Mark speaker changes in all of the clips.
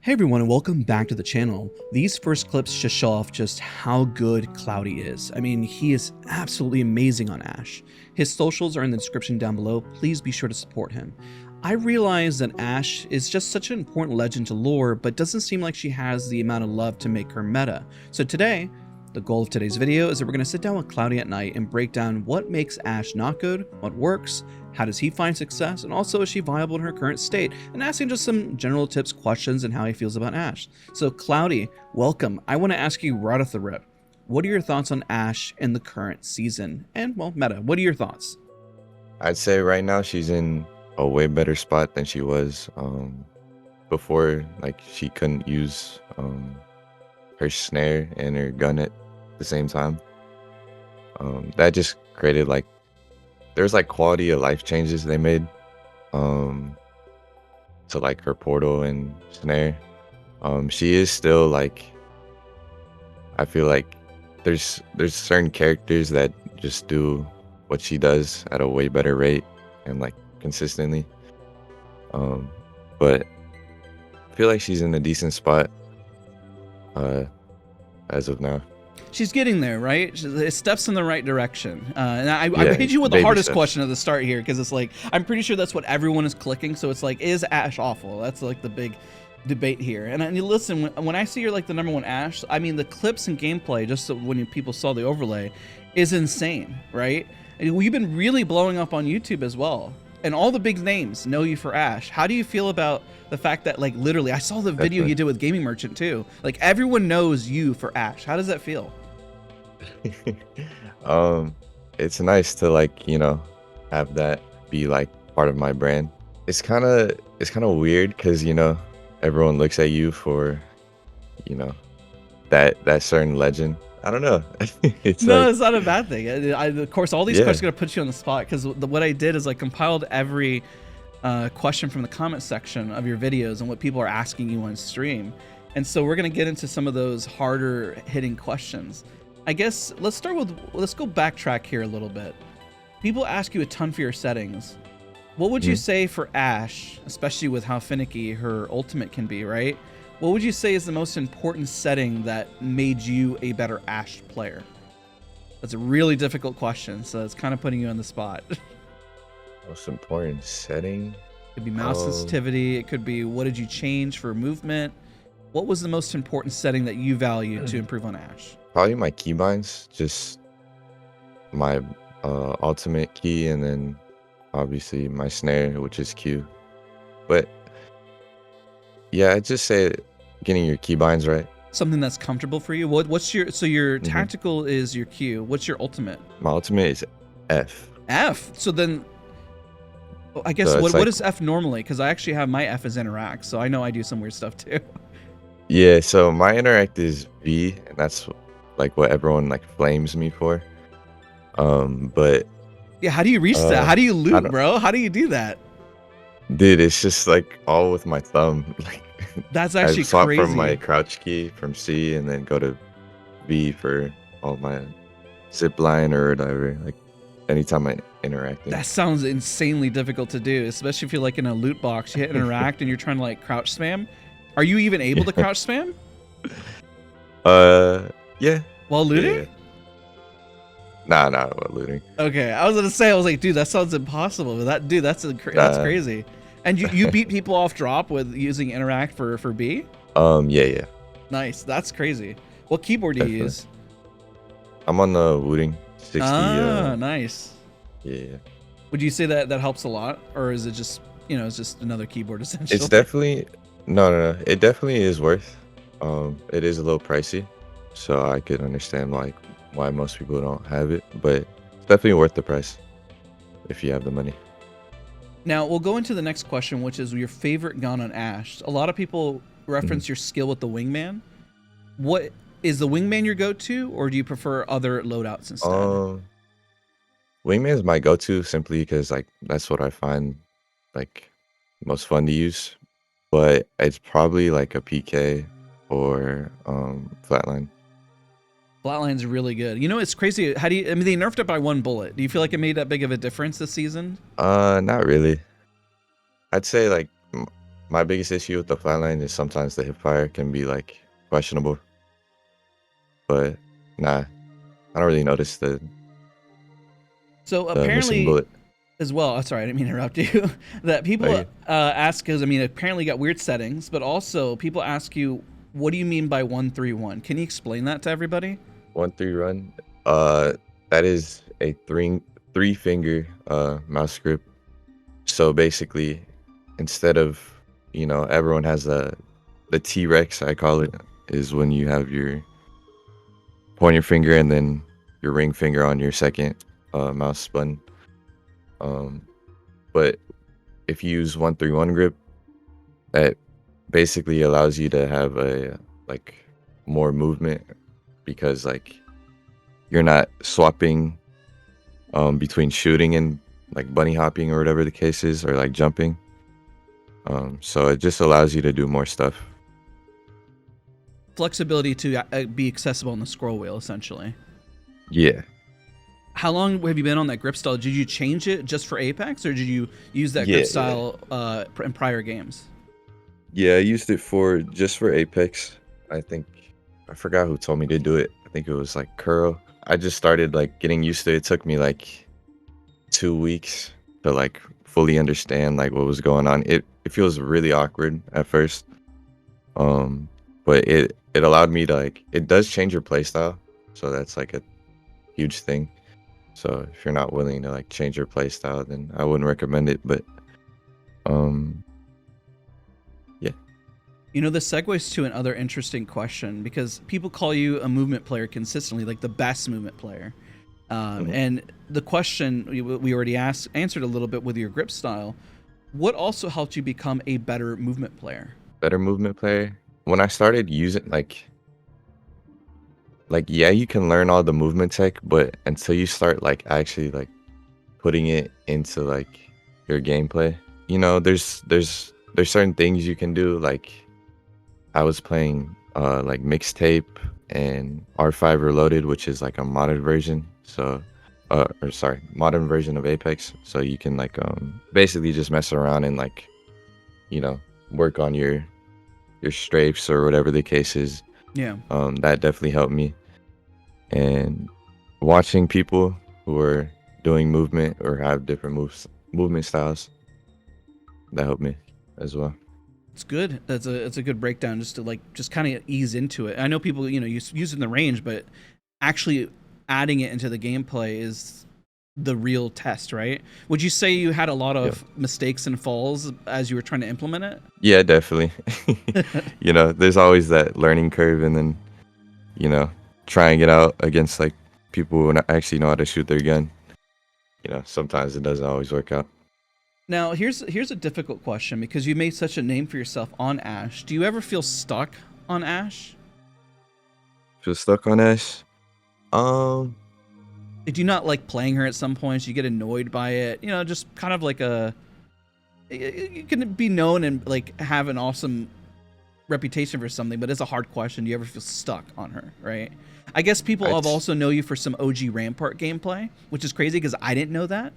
Speaker 1: Hey everyone, and welcome back to the channel. These first clips just show off just how good Cloudy is. I mean, he is absolutely amazing on Ash. His socials are in the description down below. Please be sure to support him. I realize that Ash is just such an important legend to lore, but doesn't seem like she has the amount of love to make her meta. So today, the goal of today's video is that we're going to sit down with Cloudy at night and break down what makes Ash not good, what works, how does he find success, and also is she viable in her current state, and asking just some general tips, questions, and how he feels about Ash. So Cloudy, welcome. I want to ask you right off the rip, what are your thoughts on Ash in the current season? And, well, meta, what are your thoughts?
Speaker 2: I'd say right now she's in a way better spot than she was before. Like, she couldn't use her snare and her gun at the same time. That just created like there's like quality of life changes they made to like her portal and snare. She is still like, I feel like there's certain characters that just do what she does at a way better rate and like consistently. But I feel like she's in a decent spot as of now.
Speaker 1: She's getting there, right? It steps in the right direction. And I hit you with the
Speaker 2: baby
Speaker 1: hardest
Speaker 2: steps.
Speaker 1: question at the start here, because it's like, I'm pretty sure that's what everyone is clicking. So it's like, is Ash awful? That's like the big debate here. And you listen, when I see you're like the #1 Ash, I mean, the clips and gameplay, just so when people saw the overlay, is insane, right? And you've been really blowing up on YouTube as well. And all the big names know you for Ash. How do you feel about the fact that, like, literally, I saw the video you did with Gaming Merchant too. Like, everyone knows you for Ash. How does that feel?
Speaker 2: It's nice to, like, you know, have that be like part of my brand. It's kind of weird because, you know, everyone looks at you for, you know, that certain legend. I don't know. It's
Speaker 1: not a bad thing. Of course, all these questions are gonna put you on the spot, because what I did is I compiled every question from the comment section of your videos and what people are asking you on stream, and so we're gonna get into some of those harder hitting questions. I guess let's go backtrack here a little bit. People ask you a ton for your settings. What would you say for Ash, especially with how finicky her ultimate can be, right? What would you say is the most important setting that made you a better Ash player? That's a really difficult question, so it's kind of putting you on the spot.
Speaker 2: Most important setting?
Speaker 1: It could be mouse sensitivity. It could be, what did you change for movement? What was the most important setting that you valued to improve on Ash?
Speaker 2: Probably my keybinds, just my ultimate key, and then obviously my snare, which is Q. But yeah, I'd just say getting your keybinds right.
Speaker 1: Something that's comfortable for you. What's your your tactical is your Q. What's your ultimate?
Speaker 2: My ultimate is F.
Speaker 1: F. So then, I guess
Speaker 2: So
Speaker 1: what is F normally? Because I actually have my F as interact, so I know I do some weird stuff too.
Speaker 2: Yeah, so my interact is V, and that's like what everyone like flames me for. But
Speaker 1: Yeah, how do you reach that? How do you loot, bro? How do you do that?
Speaker 2: dude, it's just like all with my thumb. Like,
Speaker 1: That's actually
Speaker 2: I swap
Speaker 1: crazy.
Speaker 2: from my crouch key from C and then go to V for all my zip line or whatever. Like anytime I interact.
Speaker 1: That sounds insanely difficult to do, especially if you're like in a loot box, you hit interact and you're trying to like crouch spam. Are you even able to crouch spam?
Speaker 2: Yeah.
Speaker 1: While looting?
Speaker 2: Yeah. Nah, while looting.
Speaker 1: Okay, I was gonna say, I was like, dude, that sounds impossible. But that, dude, that's crazy. And you beat people off drop with using interact for B?
Speaker 2: Yeah.
Speaker 1: Nice, that's crazy. What keyboard do you use?
Speaker 2: I'm on the Wooting 60.
Speaker 1: Nice.
Speaker 2: Yeah.
Speaker 1: Would you say that helps a lot, or is it just, you know, it's just another keyboard essentially?
Speaker 2: It's definitely no. It definitely is worth. It is a little pricey, so I could understand like why most people don't have it, but it's definitely worth the price if you have the money.
Speaker 1: Now we'll go into the next question, which is your favorite gun on Ash. A lot of people reference your skill with the wingman. What is the wingman your go-to, or do you prefer other loadouts instead?
Speaker 2: Wingman is my go-to simply because like that's what I find like most fun to use, but it's probably like a PK or flatline.
Speaker 1: Flatline's really good. You know, it's crazy. How do you? I mean, they nerfed it by 1 bullet. Do you feel like it made that big of a difference this season?
Speaker 2: Not really. I'd say like My biggest issue with the flatline is sometimes the hipfire can be like questionable, but nah, I don't really notice
Speaker 1: So
Speaker 2: the missing
Speaker 1: apparently,
Speaker 2: bullet.
Speaker 1: as well, sorry, I didn't mean to interrupt you. That people
Speaker 2: Like
Speaker 1: ask, because I mean, apparently you got weird settings, but also people ask you, what do you mean by 131? Can you explain that to everybody?
Speaker 2: 1-3 run. Uh, that is a three finger mouse grip. So basically, instead of everyone has the T-Rex, I call it, is when you have your pointer finger and then your ring finger on your second mouse button. Um, but if you use 1-3-1 grip, that basically allows you to have a like more movement because like you're not swapping between shooting and like bunny hopping or whatever the case is, or like jumping. So it just allows you to do more stuff.
Speaker 1: Flexibility to be accessible on the scroll wheel, essentially.
Speaker 2: Yeah.
Speaker 1: How long have you been on that grip style? Did you change it just for Apex, or did you use that grip
Speaker 2: Yeah.
Speaker 1: style in prior games?
Speaker 2: Yeah, I used it for just for Apex. I think I forgot who told me to do it. I think it was like Curl. I just started like getting used to it. It took me like 2 weeks to like fully understand like what was going on. It feels really awkward at first. But it allowed me to like it does change your playstyle. So that's like a huge thing. So if you're not willing to like change your playstyle, then I wouldn't recommend it. But um yeah.
Speaker 1: You know, this segues to another interesting question, because people call you a movement player consistently, like the best movement player.
Speaker 2: Mhm.
Speaker 1: And the question we already answered a little bit with your grip style. What also helped you become a better movement player?
Speaker 2: Better movement player. When I started using like yeah, you can learn all the movement tech, but until you start like actually like putting it into like your gameplay, there's certain things you can do. Like I was playing like mixtape and R5 Reloaded, which is like a modded version. So or sorry, modern version of Apex. So you can like basically just mess around and like, you know, work on your strafes or whatever the case is.
Speaker 1: Yeah.
Speaker 2: That definitely helped me. And watching people who are doing movement or have different movement styles, that helped me as well.
Speaker 1: It's good. It's a good breakdown, just to like just kind of ease into it. I know people, use it in the range, but actually adding it into the gameplay is the real test, right? Would you say you had a lot
Speaker 2: Yep.
Speaker 1: of mistakes and falls as you were trying to implement it?
Speaker 2: Yeah, definitely. There's always that learning curve, and then trying it out against like people who actually know how to shoot their gun. Sometimes it doesn't always work out.
Speaker 1: Now, here's a difficult question, because you made such a name for yourself on Ash. Do you ever feel stuck on Ash?
Speaker 2: Feel stuck on Ash? Um,
Speaker 1: Did you not like playing her at some points? You get annoyed by it? Just kind of like you can be known and like have an awesome reputation for something, but it's a hard question. Do you ever feel stuck on her, right? I guess people
Speaker 2: I
Speaker 1: have also know you for some OG Rampart gameplay, which is crazy because I didn't know that,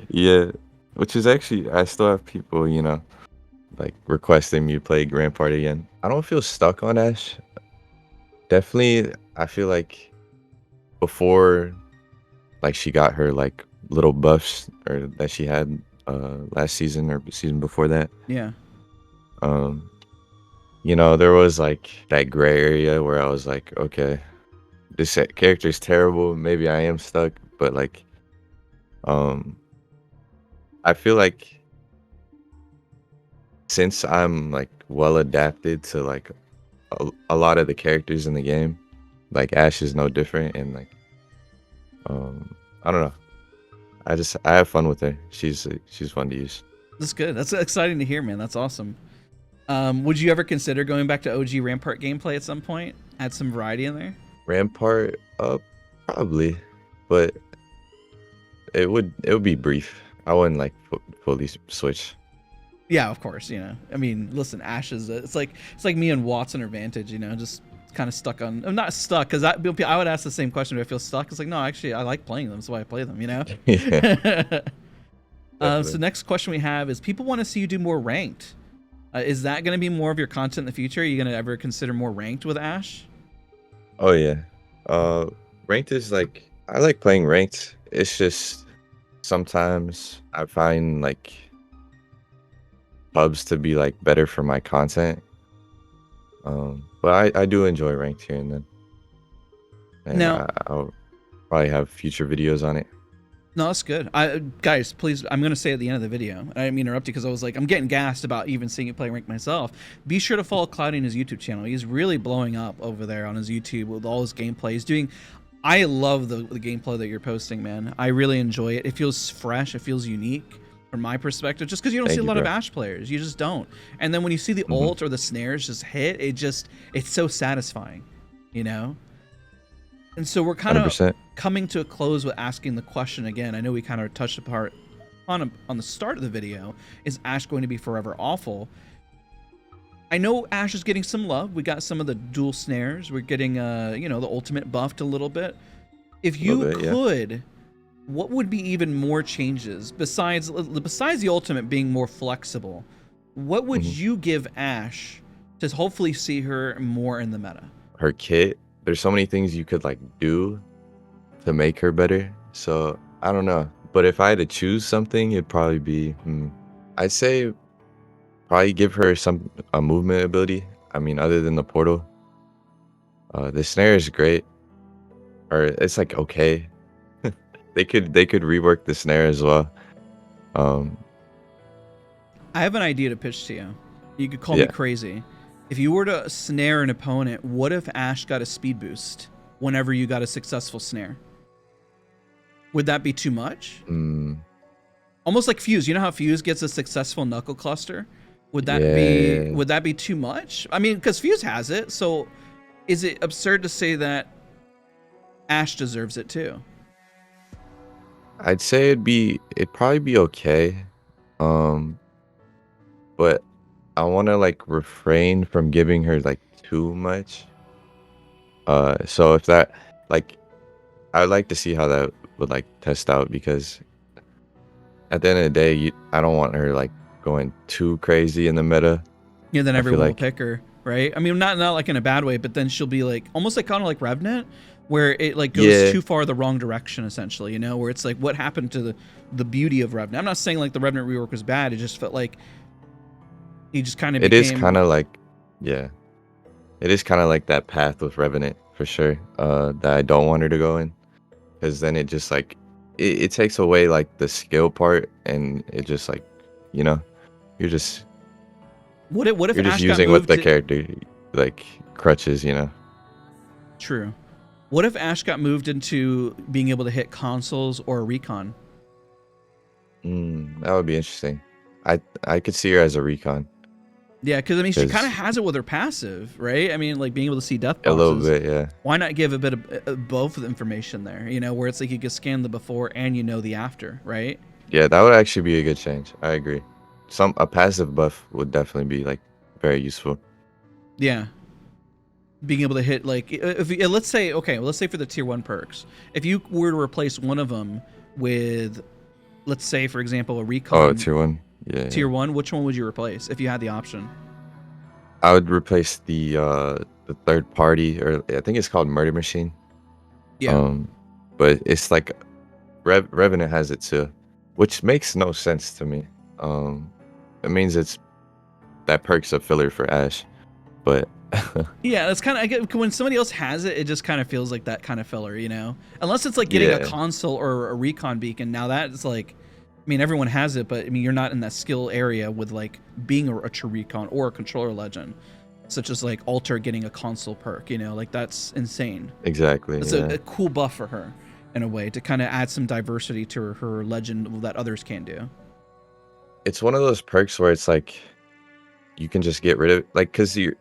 Speaker 2: yeah, which is actually I still have people like requesting me to play Grand Party again. I don't feel stuck on Ash. Definitely, I feel like before like she got her like little buffs or that she had last season or season before that.
Speaker 1: Yeah.
Speaker 2: Um, there was like that gray area where I was like, okay, this character is terrible. Maybe I am stuck, but like, um, I feel like since I'm like well adapted to like a lot of the characters in the game, like Ash is no different, and like, I don't know. I have fun with her. She's fun to use.
Speaker 1: That's good. That's exciting to hear, man. That's awesome. Would you ever consider going back to OG Rampart gameplay at some point? Add some variety in there?
Speaker 2: Rampart, probably, but it would be brief. I wouldn't like fully switch.
Speaker 1: Yeah, of course. I mean, listen, Ash is it's like me and Watson or Vantage. Just kind of stuck on. I'm not stuck, because I would ask the same question. Do I feel stuck? It's like, no, actually, I like playing them. That's why I play them.
Speaker 2: Yeah.
Speaker 1: So
Speaker 2: definitely.
Speaker 1: next question we have is people want to see you do more ranked. Is that going to be more of your content in the future? Are you going to ever consider more ranked with Ash?
Speaker 2: Oh yeah. Uh, ranked is like I like playing ranked. It's just sometimes I find like pubs to be like better for my content. But I do enjoy ranked here and then, and
Speaker 1: Now,
Speaker 2: I'll probably have future videos on it.
Speaker 1: no, that's good. Guys, please, I'm going to say at the end of the video, I didn't mean to interrupt you because I was like, I'm getting gassed about even seeing you play ranked myself. Be sure to follow Cloudy on his YouTube channel. He's really blowing up over there on his YouTube with all his gameplay. He's doing, I love the gameplay that you're posting, man. I really enjoy it. It feels fresh. It feels unique from my perspective, just because you don't see
Speaker 2: Thank
Speaker 1: a
Speaker 2: you,
Speaker 1: lot of
Speaker 2: bro.
Speaker 1: Ash players. You just don't. And then when you see the
Speaker 2: Hmm.
Speaker 1: ult or the snares just hit, it's so satisfying, you know? And so we're kind of
Speaker 2: 100%.
Speaker 1: coming to a close with asking the question again. I know we kind of touched upon on the start of the video. Is Ash going to be forever awful? I know Ash is getting some love. We got some of the dual snares. We're getting you know, the ultimate buffed a little bit. If
Speaker 2: A little
Speaker 1: you
Speaker 2: bit, yeah.
Speaker 1: could, what would be even more changes besides the ultimate being more flexible? What would
Speaker 2: Hmm.
Speaker 1: you give Ash to hopefully see her more in the meta?
Speaker 2: Her kit. There's so many things you could like do to make her better. So I don't know. But if I had to choose something, it'd probably be. I'd say probably give her some a movement ability. I mean, other than the portal, the snare is great, or it's like okay. They could rework the snare as well. Um,
Speaker 1: I have an idea to pitch to you. You could call me
Speaker 2: yeah.
Speaker 1: crazy. If you were to snare an opponent, what if Ash got a speed boost whenever you got a successful snare? Would that be too much?
Speaker 2: Mm,
Speaker 1: Almost like Fuse. You know how Fuse gets a successful knuckle cluster?
Speaker 2: yeah.
Speaker 1: Would that be too much? I mean, because Fuse has it, so is it absurd to say that Ash deserves it too?
Speaker 2: I'd say it'd probably be okay. Um, but I want to like refrain from giving her like too much. So if that like I'd like to see how that would like test out because at the end of the day, I don't want her like going too crazy in the meta.
Speaker 1: Yeah, then
Speaker 2: I feel
Speaker 1: everyone will
Speaker 2: like
Speaker 1: pick her, right? I mean, not like in a bad way, but then she'll be like almost like kind of like Revenant, where it like goes
Speaker 2: yeah,
Speaker 1: too far the wrong direction, essentially. You know, where it's like what happened to the beauty of Revenant. I'm not saying like the Revenant rework was bad. It just felt like he just kind of
Speaker 2: it is kind
Speaker 1: became.
Speaker 2: of like yeah, it is kind of like that path with Revenant for sure. That I don't want her to go in because then it just like it takes away like the skill part and it just like you know you're just
Speaker 1: What if
Speaker 2: you're just
Speaker 1: Ash got
Speaker 2: using with
Speaker 1: moved?
Speaker 2: the character like crutches, you know.
Speaker 1: True. What if Ash got moved into being able to hit consoles or recon?
Speaker 2: That would be interesting. I could see her as a recon
Speaker 1: Yeah, because I mean, she kind of
Speaker 2: because
Speaker 1: has it with her passive, right? I mean, like being able to see death
Speaker 2: a little
Speaker 1: boxes.
Speaker 2: bit, yeah.
Speaker 1: Why not give a bit of both of the information there? You know, where it's like you can scan the before and you know the after, right?
Speaker 2: Yeah, that would actually be a good change. I agree. A passive buff would definitely be like very useful.
Speaker 1: Yeah, being able to hit like if let's say okay, well, let's say for the tier 1 perks, if you were to replace one of them with, let's say for example, a
Speaker 2: Oh,
Speaker 1: recon
Speaker 2: tier one. Yeah, yeah.
Speaker 1: tier 1, which one would you replace if you had the option?
Speaker 2: I would replace the third party or I think it's called Murder Machine.
Speaker 1: Yeah.
Speaker 2: Um, but it's like Revenant has it too, which makes no sense to me. Um, it means it's that perk's a filler for Ash, but
Speaker 1: Yeah, that's kind of, I get when somebody else has it, it just kind of feels like that kind of filler, you know? Unless it's like getting a
Speaker 2: yeah,
Speaker 1: console or a recon beacon. Now that's like, I mean, everyone has it, but I mean, you're not in that skill area with like being a true recon or a controller legend, such as like Alter getting a console perk, you know? Like that's insane.
Speaker 2: exactly.
Speaker 1: It's
Speaker 2: Yeah.
Speaker 1: a cool buff for her in a way to kind of add some diversity to her legend that others can't do.
Speaker 2: It's one of those perks where it's like you can just get rid of like because you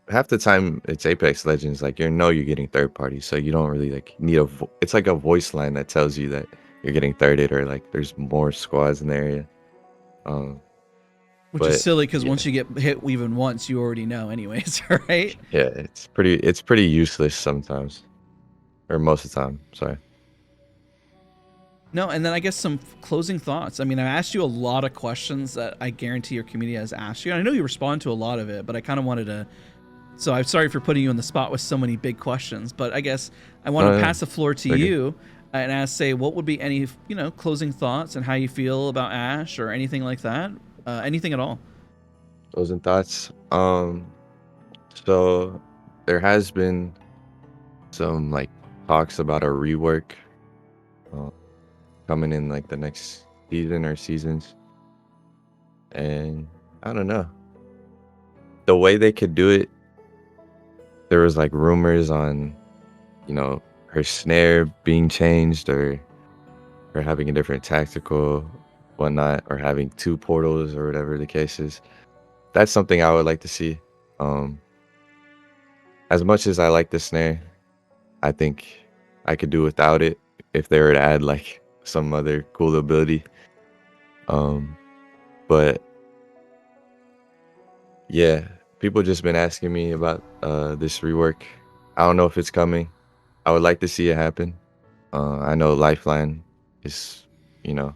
Speaker 2: half the time it's Apex Legends like you're getting third party, so you don't really like need it's like a voice line that tells you that you're getting thirded or like there's more squads in the area. Um,
Speaker 1: Which is
Speaker 2: but
Speaker 1: silly because
Speaker 2: yeah,
Speaker 1: once you get hit even once, you already know anyways, right?
Speaker 2: yeah, it's pretty useless sometimes or most of the time. Sorry.
Speaker 1: No, and then I guess some closing thoughts. I mean, I asked you a lot of questions that I guarantee your community has asked you. And I know you respond to a lot of it, but I kind of wanted to. So I'm sorry for putting you on the spot with so many big questions, but I guess I want
Speaker 2: Oh
Speaker 1: to
Speaker 2: yeah,
Speaker 1: pass the floor to
Speaker 2: okay.
Speaker 1: you and ask, say, what would be any, closing thoughts and how you feel about Ash or anything like that? Anything at all.
Speaker 2: Closing thoughts. So there has been some like talks about a rework uh, coming in like the next season or seasons, and I don't know the way they could do it. There was like rumors on, her snare being changed or her having a different tactical whatnot or having two portals or whatever the case is. That's something I would like to see. Um, as much as I like the snare, I think I could do without it if they were to add like some other cool ability. Um, but yeah, people just been asking me about this rework. I don't know if it's coming. I would like to see it happen. I know Lifeline is, you know,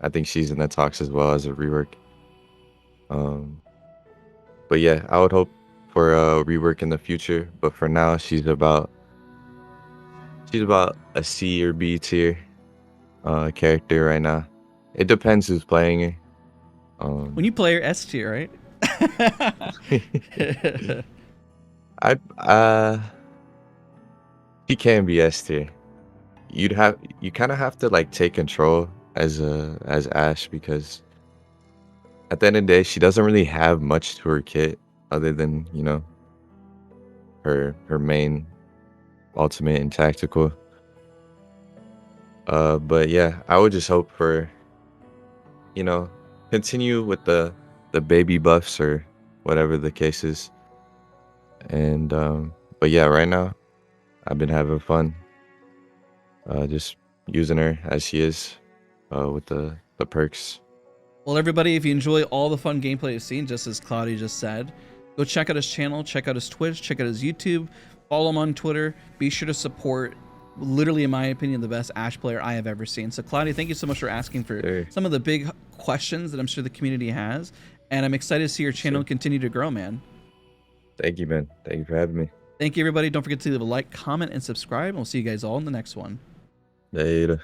Speaker 2: I think she's in the talks as well as a rework. Um, but yeah, I would hope for a rework in the future. But for now, she's about a C or B tier character right now. It depends who's playing her.
Speaker 1: When you play her S tier, right?
Speaker 2: I she can be S tier. You kind of have to like take control as Ash because at the end of the day, she doesn't really have much to her kit other than her main ultimate and tactical. But yeah, I would just hope for you know continue with the baby buffs or whatever the case is. And but yeah, right now I've been having fun just using her as she is with the perks.
Speaker 1: Well, everybody, if you enjoy all the fun gameplay you've seen, just as Claudia just said, go check out his channel, check out his Twitch, check out his YouTube, follow him on Twitter. Be sure to support, literally, in my opinion, the best Ash player I have ever seen. So, Claudia, thank you so much for asking for
Speaker 2: Sure.
Speaker 1: some of the big questions that I'm sure the community has. And I'm excited to see your channel
Speaker 2: Sure.
Speaker 1: continue to grow, man.
Speaker 2: Thank you, man. Thank you for having me.
Speaker 1: Thank you, everybody. Don't forget to leave a like, comment, and subscribe. And we'll see you guys all in the next one.
Speaker 2: Later.